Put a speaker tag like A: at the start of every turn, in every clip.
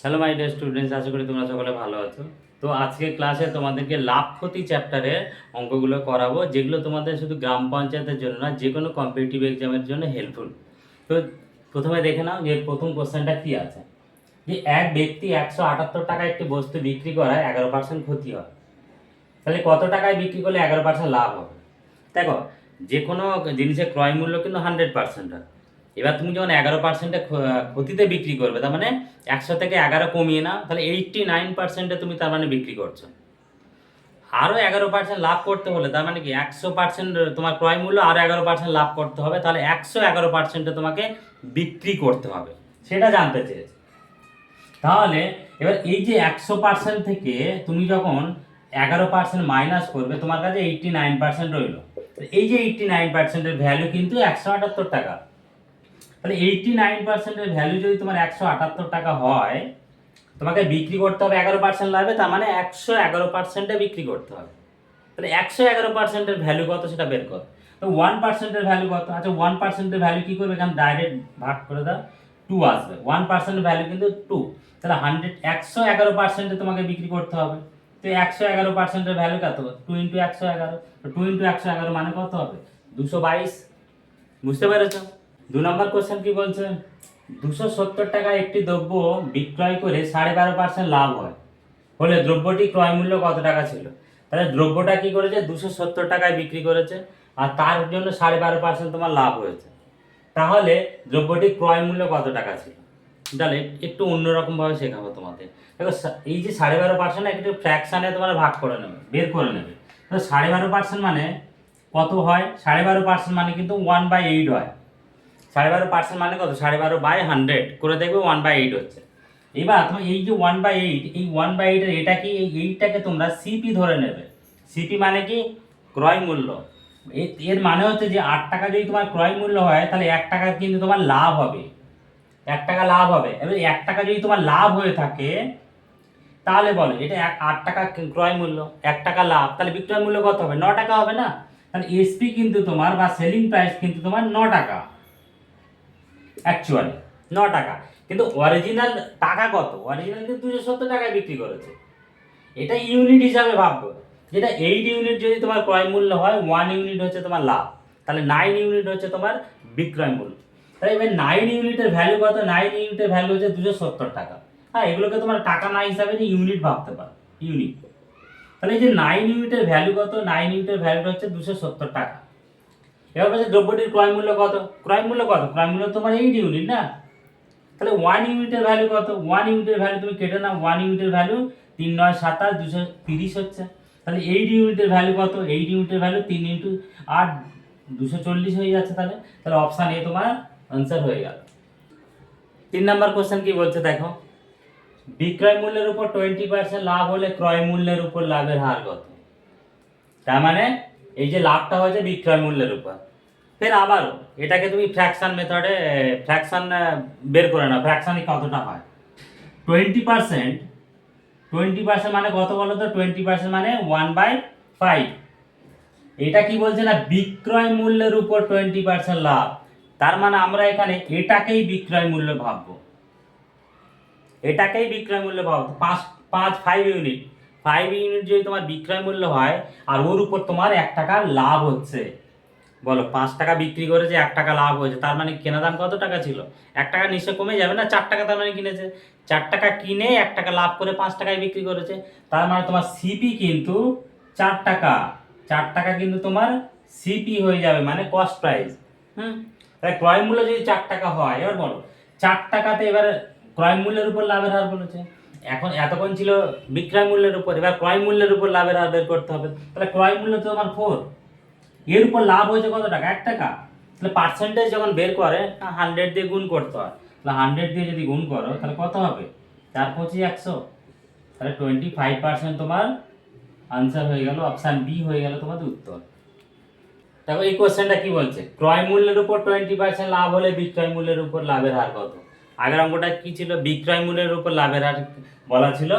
A: Hello my dear students, আশা করি তোমরা সকলে ভালো আছো। তো আজকে ক্লাসে তোমাদেরকে লাভ ক্ষতি চ্যাপ্টারের অঙ্কগুলো করাবো, যেগুলো তোমাদের শুধু গ্রাম পঞ্চায়েতের জন্য না, যে কোনো কম্পিটিটিভ এক্সামের জন্য হেল্পফুল। তো প্রথমে দেখে নাও যে প্রথম কোশ্চেনটা কী আছে, যে এক ব্যক্তি 178 টাকা একটি বস্তু বিক্রি করায় 11% ক্ষতি হয়, তাহলে কত টাকায় বিক্রি করলে 11% লাভ হবে? দেখো, যে কোনো জিনিসের ক্রয় মূল্য কিন্তু 100% হয়। এবার তুমি যখন 11%-এ ক্ষতিতে বিক্রি করবে, তার মানে 100 থেকে 11 কমিয়ে নাও, তাহলে 89%-এ তুমি তার মানে বিক্রি করছো। আরও 11% লাভ করতে হলে তার মানে কি 100% তোমার ক্রয় মূল্য আরও 11% লাভ করতে হবে, তাহলে 111%-এ তোমাকে বিক্রি করতে হবে, সেটা জানতে চেয়েছে। তাহলে এবার এই যে 100% থেকে তুমি যখন 11% মাইনাস করবে, তোমার কাছে 89% রইল। এই যে 89%-এর ভ্যালু কিন্তু 178 টাকা। তাহলে 89%-এর ভ্যালু যদি তোমার 178 টাকা হয়, তোমাকে বিক্রি করতে হবে 11% লাভে, তার মানে 111%-এ বিক্রি করতে হবে। তাহলে 111%-এর ভ্যালু কত সেটা বের করো। তো 1%-এর ভ্যালু কত? আচ্ছা, 1%-এর ভ্যালু কী করবে? এখানে ডাইরেক্ট ভাগ করে দাও, 2 আসবে। 1%-এর ভ্যালু কিন্তু 2, তাহলে 111%-এ তোমাকে বিক্রি করতে হবে। তো 111%-এর ভ্যালু কত? 2 ইন্টু 111। তো 2 ইন্টু 111 মানে কত হবে? 222। বুঝতে পেরেছ? 2 নম্বর কোশ্চেন কি বলছে, 270 টাকায় একটি দ্রব্য বিক্রয় করে 12.5% লাভ হয় হলে দ্রব্যটি ক্রয় মূল্য কত টাকা ছিল? তাহলে দ্রব্যটা কি করেছে? 270 টাকায় বিক্রি করেছে, আর তার জন্য 12.5% তোমার লাভ হয়েছে। তাহলে দ্রব্যটির ক্রয় মূল্য কত টাকা ছিল? তাহলে একটু অন্যরকমভাবে শেখাবো তোমাদের। দেখো, এই যে 12.5% একটু ফ্র্যাকশানে তোমার ভাগ করে নেবে, বের করে নেবে। তো 12.5% মানে কত হয়? 12.5% মানে কিন্তু 1/8 হয়। 12.5% মানে কত? 12.5/100 করে দেখবে 1/8 হচ্ছে। এবার তুমি এই যে 1/8, এই 1/8 এর এটা কি, এই এইটাকে তোমরা সিপি ধরে নেবে। সিপি মানে কি? ক্রয় মূল্য। এর মানে হচ্ছে যে 8 টাকা যদি তোমার ক্রয় মূল্য হয়, তাহলে 1 টাকা কিন্তু তোমার লাভ হবে। 1 টাকা লাভ হবে। এবার 1 টাকা যদি তোমার লাভ হয়ে থাকে, তাহলে বলো এটা 8 টাকা ক্রয় মূল্য, 1 টাকা লাভ, তাহলে বিক্রয় মূল্য কত হবে? 9 টাকা হবে না? তাহলে এসপি কিন্তু তোমার বা সেলিং প্রাইস কিন্তু তোমার 9 টাকা, অ্যাকচুয়ালি 9 টাকা। কিন্তু অরিজিনাল টাকা কত? অরিজিনাল কিন্তু 270 টাকায় বিক্রি করেছে। এটা ইউনিট হিসাবে ভাববো, যেটা 8 ইউনিট যদি তোমার ক্রয় মূল্য হয়, 1 ইউনিট হচ্ছে তোমার লাভ, তাহলে 9 ইউনিট হচ্ছে তোমার বিক্রয় মূল্য। তাহলে এবার 9 ইউনিটের ভ্যালু কত? 9 ইউনিটের ভ্যালু হচ্ছে 270 টাকা। হ্যাঁ, এগুলোকে তোমার টাকা না হিসাবে ইউনিট ভাবতে পারো, ইউনিট। তাহলে এই যে 9 ইউনিটের ভ্যালু কত? 9 ইউনিটের ভ্যালুটা হচ্ছে 270 টাকা। এবার বলছে দ্রব্যটির ক্রয় মূল্য কত? ক্রয় মূল্য কত? ক্রয় মূল্য তোমার 8 ইউনিট না? তাহলে 1 ইউনিটের ভ্যালু কত? 1 ইউনিটের ভ্যালু তুমি কেটে নাও, 1 ইউনিটের ভ্যালু 3 9 27 230 হচ্ছে। তাহলে 8 ইউনিটের ভ্যালু কত? 8 ইউনিটের ভ্যালু 3 ইন্টু 8 240 হয়ে যাচ্ছে। তাহলে অপশান এ তোমার আনসার হয়ে গেল। 3 নম্বর কোশ্চেন কি বলছে দেখো, বিক্রয় মূল্যের উপর 20% লাভ হলে ক্রয় মূল্যের উপর লাভের হার কত? তার মানে এই যে লাভটা হয়েছে বিক্রয় মূল্যের উপর। ফের আবারও এটাকে তুমি ফ্র্যাকশন মেথডে ফ্র্যাকশন বের করে নাও, ফ্র্যাকশনে কতটা হয়? 20%, 20% মানে কত বলো তো? 20% মানে 1/5। এটা কি বলছে না, বিক্রয় মূল্যের উপর 20% লাভ। তার মানে আমরা এখানে এটাকেই বিক্রয় মূল্য ভাববো, এটাকেই বিক্রয় মূল্য ভাববো। 5 ইউনিট, 5 ইউনিট যদি তোমার বিক্রয় মূল্য হয়, আর ওর উপর তোমার 1 টাকা লাভ হচ্ছে, বলো 5 টাকা বিক্রি করেছে, 1 টাকা লাভ হয়েছে, তার মানে কেনা দাম কত টাকা ছিল? 1 টাকা নিশ্চয় কমে যাবে না? 4 টাকা তার মানে কিনেছে, 4 টাকা কিনে 1 টাকা লাভ করে 5 টাকায় বিক্রি করেছে। তার মানে তোমার সিপি কিন্তু 4 টাকা, 4 টাকা কিন্তু তোমার সিপি হয়ে যাবে, মানে কস্ট প্রাইস। তাহলে ক্রয় মূল্য যদি 4 টাকা হয়, এবার বলো 4 টাকাতে এবার ক্রয় মূল্যের উপর লাভের হার বলেছে। এখন এতক্ষণ ছিল বিক্রয় মূল্যের উপর, এবার ক্রয় মূল্যের উপর লাভের হার বের করতে হবে। তাহলে ক্রয় মূল্য তো তোমার 4, এর উপর লাভ হয়েছে কত টাকা? 1 টাকা। তাহলে পার্সেন্টেজ যখন বের করে 100 দিয়ে গুণ করতে হয়। তাহলে 100 দিয়ে যদি গুণ করো, তাহলে কত হবে? 4 25 100। তাহলে 25% তোমার আনসার হয়ে গেল, অপশান বি হয়ে গেল তোমাদের উত্তর। দেখো এই কোশ্চেনটা কি বলছে, ক্রয় মূল্যের উপর 20% লাভ হলে বিক্রয় মূল্যের উপর লাভের হার কত? আগের অঙ্কটা কি ছিল? বিক্রয় মূল্যের উপর লাভের হার বলা ছিল,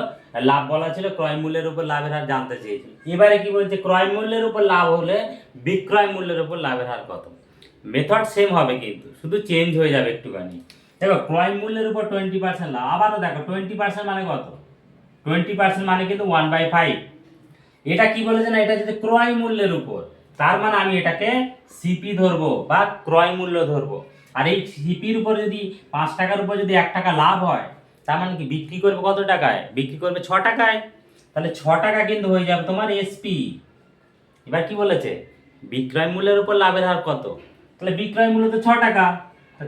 A: লাভ বলা ছিল, ক্রয় মূল্যের উপর লাভের হার জানতে চেয়েছিল। এবারে কি বলছে, ক্রয় মূল্যের উপর লাভ হলে বিক্রয় মূল্যের উপর লাভের হার কত? মেথড সেম হবে, কিন্তু শুধু চেঞ্জ হয়ে যাবে একটুখানি। দেখো ক্রয় মূল্যের উপর 20% লাভ, আবারও দেখো 20% মানে কত, 20% মানে কিন্তু 1/5। এটা কি বলেছে না, এটা যদি ক্রয় মূল্যের উপর, তার মানে আমি এটাকে সিপি ধরবো বা ক্রয় মূল্য ধরবো। আর এই সিপির উপর যদি 5 টাকার উপর যদি 1 টাকা লাভ হয়, তার মানে কি বিক্রি করবে কত টাকায়, বিক্রি করবে 6 টাকায়। তাহলে 6 টাকা কিন্তু হয়ে যাবে তোমার এসপি। এবার কি বলেছে, বিক্রয় মূল্যের উপর লাভের হার কত, তাহলে বিক্রয় মূল্য তো 6 টাকা,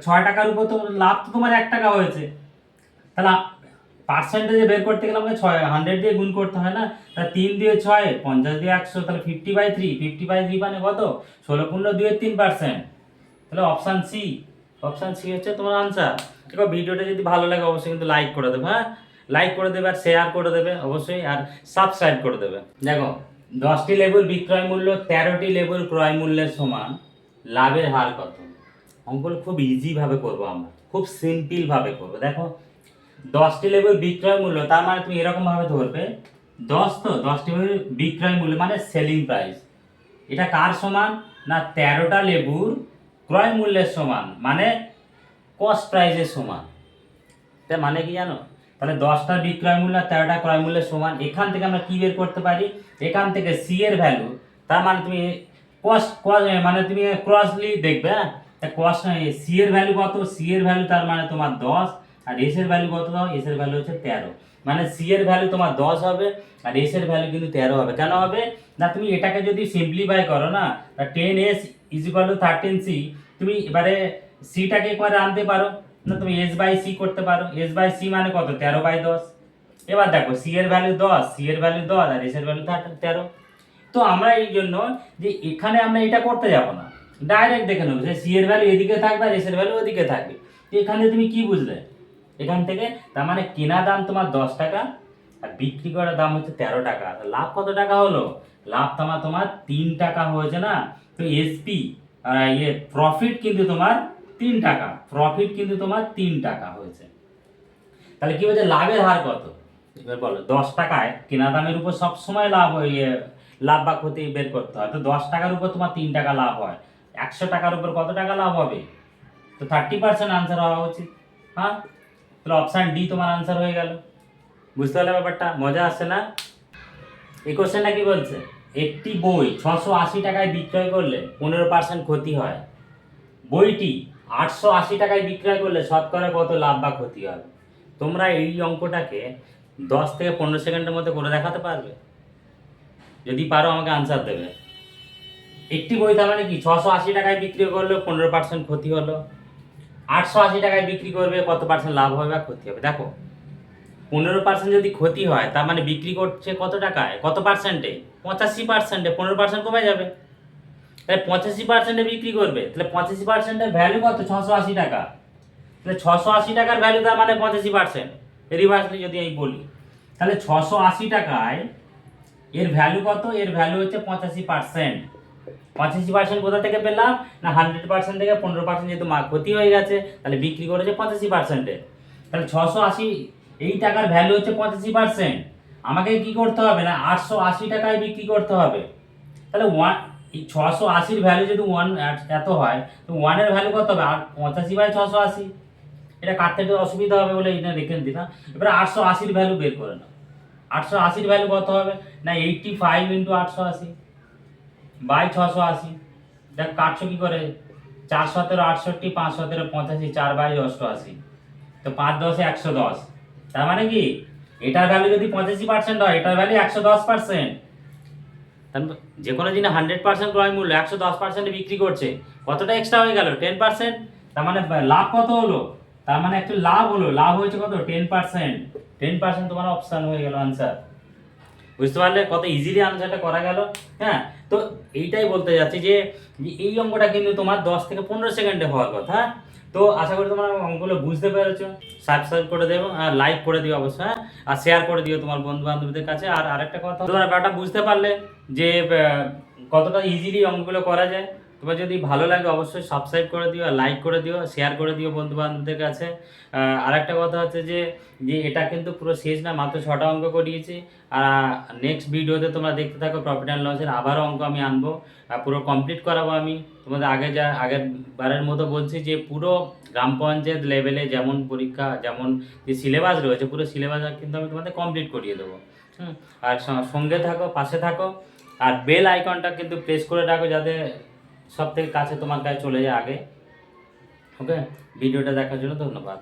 A: 6 টাকার উপর তো লাভ তো তোমার 1 টাকা হয়েছে। তাহলে পার্সেন্টেজে বের করতে গেলে আমাকে 100 দিয়ে গুণ করতে হয় না। তাহলে 3 দিয়ে 6, 50 দিয়ে 100, তাহলে 50/3, 50/3 মানে কত, 16.2-3%। তাহলে অপশান সি, অপশান সি হচ্ছে তোমার আনসার। দেখো ভিডিওটা যদি ভালো লাগে অবশ্যই কিন্তু লাইক করে দেবে, হ্যাঁ লাইক করে দেবে আর শেয়ার করে দেবে অবশ্যই, আর সাবস্ক্রাইব করে দেবে। দেখো 10টি লেবুর বিক্রয় মূল্য 13টি লেবুর ক্রয় মূল্যের সমান, লাভের হার কত। অঙ্কগুলো খুব ইজি ভাবে করবো আমরা, খুব সিম্পল ভাবে করবো। দেখো 10টি লেবুর বিক্রয় মূল্য, তার মানে তুমি এরকম ভাবে ধরবে 10, তো 10টি লেবুর বিক্রয় মূল্য মানে সেলিং প্রাইস, এটা কার সমান না 13টা লেবুর ক্রয় মূল্যের সমান, মানে কস্ট প্রাইসের সমান। তার মানে কি জানো, তাহলে 10টা বিক্রয় মূল্য 13টা ক্রয় মূল্যের সমান। এখান থেকে আমরা কি বের করতে পারি, এখান থেকে সি এর ভ্যালু, তার মানে তুমি কস্ট মানে তুমি ক্রসলি দেখবে, হ্যাঁ তা কস্ট সি এর ভ্যালু কত, সি এর ভ্যালু তার মানে তোমার 10, আর এস এর ভ্যালু কত দাও, এস এর ভ্যালু হচ্ছে 13। মানে সি এর ভ্যালু তোমার 10 হবে আর এস এর ভ্যালু কিন্তু 13 হবে। কেন হবে না, তুমি এটাকে যদি সিম্পলিফাই করো না, 10s = 13c, তুমি এবারে সিটাকে একবারে আনতে পারো না, তুমি s/c করতে পারো। s/c মানে কত, 13/10। এবার দেখো সি এর ভ্যালু 10, সি এর ভ্যালু 10 আর এস এর ভ্যালু 13। তো আমরা এই জন্য যে এখানে আমরা এটা করতে যাব না, ডাইরেক্ট দেখে নেবো যে সি এর ভ্যালু এদিকে থাকবে আর এস এর ভ্যালু ওদিকে থাকবে। তো এখানে তুমি কি বুঝলে এখান থেকে, তার মানে কেনা দাম তোমার 10 টাকা আর বিক্রি করার দাম হচ্ছে 13 টাকা। লাভ কত টাকা হলো, লাভ তোমার 3 টাকা হয়েছে না। তো এসপি প্রফিট কিন্তু তোমার 3 টাকা, প্রফিট কিন্তু তোমার 3 টাকা হয়েছে। তাহলে কি হয়েছে, লাভের হার কত, এবার বলো 10 টাকায় কেনা দামের উপর সব সময় লাভ লাভ বা ক্ষতি বের করতে হয়। তো 10 টাকার উপর তোমার 3 টাকা লাভ হয়, 100 টাকার উপর কত টাকা লাভ হবে, তো 30% আনসার হওয়া উচিত। হ্যাঁ তাহলে অপশান ডি তোমার আনসার হয়ে গেল। বুঝতে পারলে ব্যাপারটা, মজা আসছে না। এই কোশ্চেনটা কি বলছে, একটি বই 680 টাকায় বিক্রয় করলে 15% ক্ষতি হয়, বইটি 880 টাকায় বিক্রয় করলে শতকরা কত লাভ বা ক্ষতি হবে। তোমরা এই অঙ্কটাকে 10 থেকে 15 সেকেন্ডের মধ্যে করে দেখাতে পারবে, যদি পারো আমাকে আনসার দেবে। একটি বই তার মানে কি 680 টাকায় বিক্রি করলে 15% ক্ষতি হলো, 880 টাকায় বিক্রি করবে কত পার্সেন্ট লাভ হবে বা ক্ষতি হবে। দেখো 15% যদি ক্ষতি হয় তার মানে বিক্রি করছে কত টাকায়, কত পার্সেন্টে, 85%-এ 15% কমে যাবে। তাহলে 85%-এ বিক্রি করবে, তাহলে 85%-এর ভ্যালু কত, 680 টাকা। তাহলে 680 টাকার ভ্যালু তার মানে 85%। রিভার্সলি যদি আমি বলি, তাহলে 680 টাকায় এর ভ্যালু কত, এর ভ্যালু হচ্ছে 85%। 85% কোথা থেকে পেলাম না 100% থেকে 15% যেহেতু ক্ষতি হয়ে গেছে, তাহলে বিক্রি করেছে 85%-এ। তাহলে 680 এই টাকার ভ্যালু হচ্ছে 85%। আমাকে কি করতে হবে না 880 টাকায় বিক্রি করতে হবে। তাহলে এই 680-র ভ্যালু যদি 1 এত হয়, তো 1 এর ভ্যালু কত হবে, 85/680। এটা কাটতে একটু অসুবিধা হবে বলে এটা রেখে দিলাম। এবারে 880-র ভ্যালু বের করে নাও। 880-র ভ্যালু কত হবে না 85 × 880/680। দেখ কাটছো কি করে, 4 17 68, 5 17 85, 4/88। তো 5 10 110। তার মানে কি এটার ভ্যালু যদি 85% হয়, এটার ভ্যালু 110%। তার যে কোনো জিনিস 100% ক্রয় মূল্য 110%-এ বিক্রি করছে, কতটা এক্সট্রা হয়ে গেল, 10%। তার মানে লাভ কত হলো, তার মানে একটু লাভ হলো, লাভ হয়েছে কত 10%। 10% তোমার অপশন হয়ে গেল আনসার। বুঝতে পারলে কত ইজিলি আনসারটা করা গেল। হ্যাঁ তো এইটাই বলতে যাচ্ছি যে এই অঙ্কটা কিন্তু তোমার 10 থেকে 15 সেকেন্ডে হওয়ার কথা। হ্যাঁ তো আশা করি তোমরা অঙ্কগুলো বুঝতে পেরেছো। সাবস্ক্রাইব করে দেবো আর লাইক করে দিও অবশ্যই, হ্যাঁ আর শেয়ার করে দিও তোমার বন্ধু বান্ধবদের কাছে। আর আরেকটা কথা, তোমরা ব্যাপারটা বুঝতে পারলে যে কতটা ইজিলি অঙ্কগুলো করা যায়। তোমার যদি ভালো লাগে অবশ্যই সাবস্ক্রাইব করে দিও, লাইক করে দিও, শেয়ার করে দিও বন্ধু বান্ধবদের কাছে। আরেকটা কথা হচ্ছে যে যে এটা কিন্তু পুরো শেষ না, মাত্র 6টা অঙ্ক করিয়েছি। আর নেক্সট ভিডিওতে তোমরা দেখতে থাকো, প্রফিট অ্যান্ড লসের আবারও অঙ্ক আমি আনবো, পুরো কমপ্লিট করাবো আমি তোমাদের। আগের বারের মতো বলছি যে পুরো গ্রাম পঞ্চায়েত লেভেলে যেমন পরীক্ষা, যেমন যে সিলেবাস রয়েছে পুরো সিলেবাস কিন্তু আমি তোমাদের কমপ্লিট করিয়ে দেবো। আর সঙ্গে থাকো, পাশে থাকো, আর বেল আইকনটা কিন্তু প্রেস করে রাখো যাতে সব থেকে কাছে তোমার কাছে চলে যায় আগে। ওকে, ভিডিওটা দেখার জন্য ধন্যবাদ।